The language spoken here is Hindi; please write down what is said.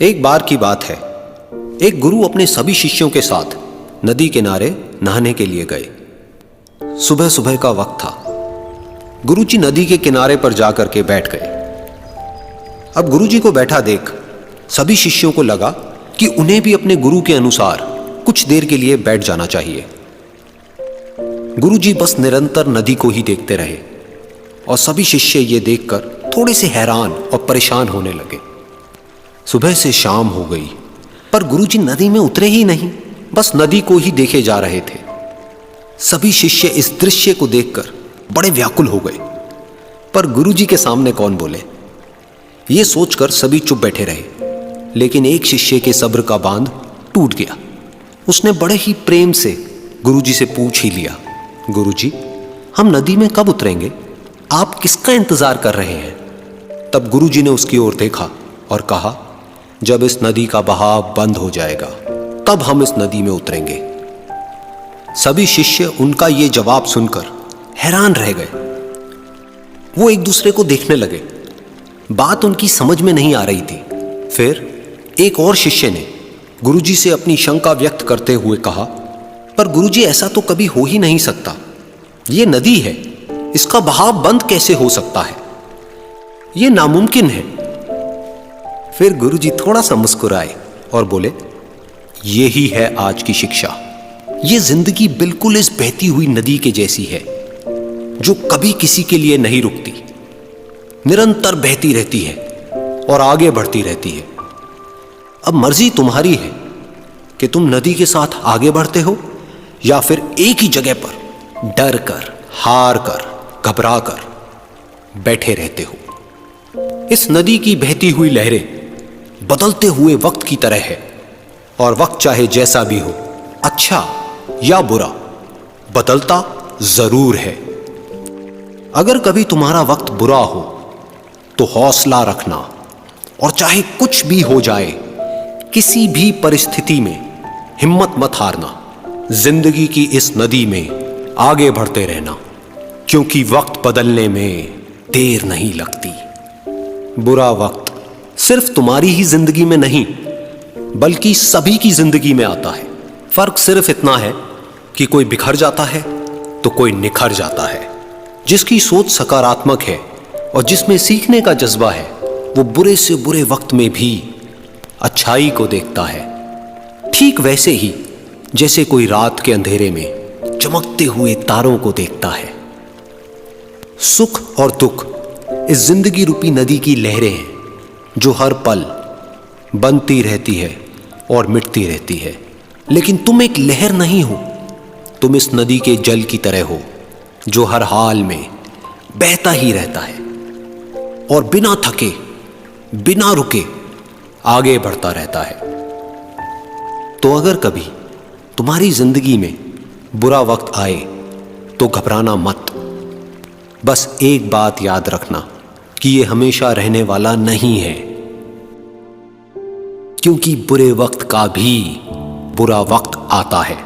एक बार की बात है, एक गुरु अपने सभी शिष्यों के साथ नदी किनारे नहाने के लिए गए। सुबह सुबह का वक्त था। गुरुजी नदी के किनारे पर जाकर के बैठ गए। अब गुरुजी को बैठा देख सभी शिष्यों को लगा कि उन्हें भी अपने गुरु के अनुसार कुछ देर के लिए बैठ जाना चाहिए। गुरुजी बस निरंतर नदी को ही देखते रहे और सभी शिष्य ये देखकर थोड़े से हैरान और परेशान होने लगे। सुबह से शाम हो गई पर गुरुजी नदी में उतरे ही नहीं, बस नदी को ही देखे जा रहे थे। सभी शिष्य इस दृश्य को देखकर बड़े व्याकुल हो गए, पर गुरुजी के सामने कौन बोले, ये सोचकर सभी चुप बैठे रहे। लेकिन एक शिष्य के सब्र का बांध टूट गया। उसने बड़े ही प्रेम से गुरुजी से पूछ ही लिया, गुरुजी, हम नदी में कब उतरेंगे? आप किसका इंतजार कर रहे हैं? तब गुरुजी ने उसकी ओर देखा और कहा, जब इस नदी का बहाव बंद हो जाएगा तब हम इस नदी में उतरेंगे। सभी शिष्य उनका ये जवाब सुनकर हैरान रह गए। वो एक दूसरे को देखने लगे। बात उनकी समझ में नहीं आ रही थी। फिर एक और शिष्य ने गुरुजी से अपनी शंका व्यक्त करते हुए कहा, पर गुरुजी, ऐसा तो कभी हो ही नहीं सकता। ये नदी है, इसका बहाव बंद कैसे हो सकता है? ये नामुमकिन है। फिर गुरुजी थोड़ा सा मुस्कुराए और बोले, यही है आज की शिक्षा। ये जिंदगी बिल्कुल इस बहती हुई नदी के जैसी है, जो कभी किसी के लिए नहीं रुकती, निरंतर बहती रहती है और आगे बढ़ती रहती है। अब मर्जी तुम्हारी है कि तुम नदी के साथ आगे बढ़ते हो या फिर एक ही जगह पर डर कर, हार कर, घबरा कर बैठे रहते हो। इस नदी की बहती हुई लहरें बदलते हुए वक्त की तरह है, और वक्त चाहे जैसा भी हो, अच्छा या बुरा, बदलता जरूर है। अगर कभी तुम्हारा वक्त बुरा हो तो हौसला रखना, और चाहे कुछ भी हो जाए, किसी भी परिस्थिति में हिम्मत मत हारना। जिंदगी की इस नदी में आगे बढ़ते रहना, क्योंकि वक्त बदलने में देर नहीं लगती। बुरा वक्त सिर्फ तुम्हारी ही जिंदगी में नहीं, बल्कि सभी की जिंदगी में आता है। फर्क सिर्फ इतना है कि कोई बिखर जाता है तो कोई निखर जाता है। जिसकी सोच सकारात्मक है और जिसमें सीखने का जज्बा है, वो बुरे से बुरे वक्त में भी अच्छाई को देखता है। ठीक वैसे ही जैसे कोई रात के अंधेरे में चमकते हुए तारों को देखता है। सुख और दुख इस जिंदगी रूपी नदी की लहरें हैं, जो हर पल बनती रहती है और मिटती रहती है। लेकिन तुम एक लहर नहीं हो, तुम इस नदी के जल की तरह हो, जो हर हाल में बहता ही रहता है और बिना थके, बिना रुके आगे बढ़ता रहता है। तो अगर कभी तुम्हारी जिंदगी में बुरा वक्त आए तो घबराना मत। बस एक बात याद रखना कि ये हमेशा रहने वाला नहीं है, क्योंकि बुरे वक्त का भी बुरा वक्त आता है।